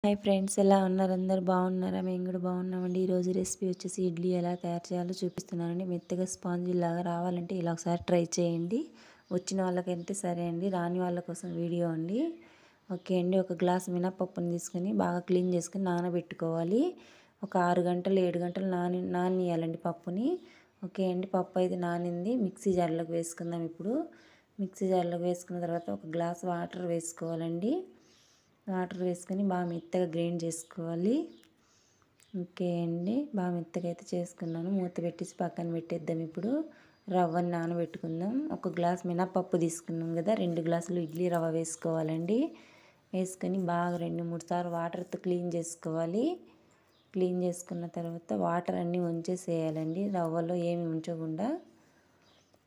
Hi friends, ఎలా ఉన్నారు? అందరు బాగున్నారా? మేము కూడా బాగున్నామండి. ఈరోజు రెసిపీ వచ్చేసి ఇడ్లీ ఎలా తయారు చేయాలో చూపిస్తున్నానండి. మెత్తగా స్పాంజీ లాగా రావాలంటే ఇలా ఒకసారి ట్రై చేయండి. వచ్చిన వాళ్ళకంటే సరే అండి, రాని వాళ్ళ కోసం వీడియో అండి. ఓకే అండి, ఒక గ్లాస్ మినపప్పుని తీసుకొని బాగా క్లీన్ చేసుకొని నానబెట్టుకోవాలి. ఒక 6 గంటలు 7 గంటలు నానియాలండి పప్పుని. ఓకే అండి, పప్పు అయితే నానింది. మిక్సీ జార్లోకి వేసుకుందాం. ఇప్పుడు మిక్సీ జార్లోకి వేసుకున్న తర్వాత ఒక గ్లాస్ వాటర్ వేసుకోవాలండి. వాటర్ వేసుకొని బాగా మెత్తగా గ్రైండ్ చేసుకోవాలి. ఓకే అండి, బాగా మెత్తగా అయితే చేసుకున్నాను. మూత పెట్టేసి పక్కన పెట్టేద్దాం. ఇప్పుడు రవ్వని నానబెట్టుకుందాం. ఒక గ్లాస్ మినపప్పు తీసుకున్నాం కదా, 2 గ్లాసులు ఇడ్లీ రవ్వ వేసుకోవాలండి. వేసుకొని బాగా 2-3 సార్లు వాటర్తో క్లీన్ చేసుకోవాలి. క్లీన్ చేసుకున్న తర్వాత వాటర్ అన్నీ వంచేసేయాలండి, రవ్వలో ఏమి ఉంచకుండా.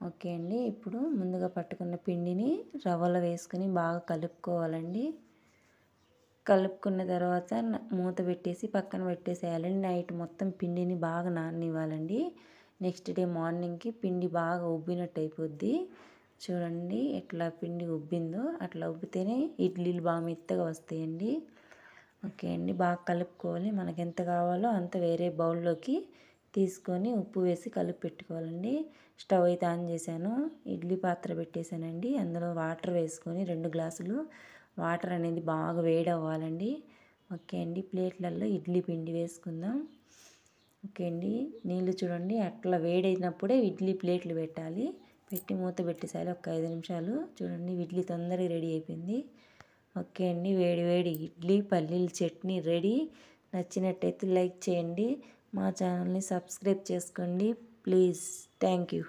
ఓకే అండి, ఇప్పుడు ముందుగా పట్టుకున్న పిండిని రవ్వలో వేసుకొని బాగా కలుపుకోవాలండి. కలుపుకున్న తర్వాత మూత పెట్టేసి పక్కన పెట్టేసేయాలండి. నైట్ మొత్తం పిండిని బాగా నాననివ్వాలండి. నెక్స్ట్ డే మార్నింగ్కి పిండి బాగా ఉబ్బినట్టు అయిపోద్ది. చూడండి ఎట్లా పిండి ఉబ్బిందో, అట్లా ఉబ్బితేనే ఇడ్లీలు బాగా మెత్తగా వస్తాయండి. ఓకే అండి, బాగా కలుపుకోవాలి. మనకు ఎంత కావాలో అంత వేరే బౌల్లోకి తీసుకొని ఉప్పు వేసి కలిపి పెట్టుకోవాలండి. స్టవ్ అయితే ఆన్ చేశాను, ఇడ్లీ పాత్ర పెట్టేశానండి. అందులో వాటర్ వేసుకొని 2 గ్లాసులు వాటర్ అనేది బాగా వేడి అవ్వాలండి. ఓకే అండి, ప్లేట్లలో ఇడ్లీ పిండి వేసుకుందాం. ఓకే అండి, నీళ్ళు చూడండి అట్లా వేడైనప్పుడే ఇడ్లీ ప్లేట్లు పెట్టాలి. పెట్టి మూత పెట్టేసాలి ఒక 5 నిమిషాలు. చూడండి ఇడ్లీ తొందరగా రెడీ అయిపోయింది. ఓకే అండి, వేడి వేడి ఇడ్లీ పల్లీల చట్నీ రెడీ. నచ్చినట్టయితే లైక్ చేయండి, మా ఛానల్ని సబ్స్క్రైబ్ చేసుకోండి ప్లీజ్. Thank you.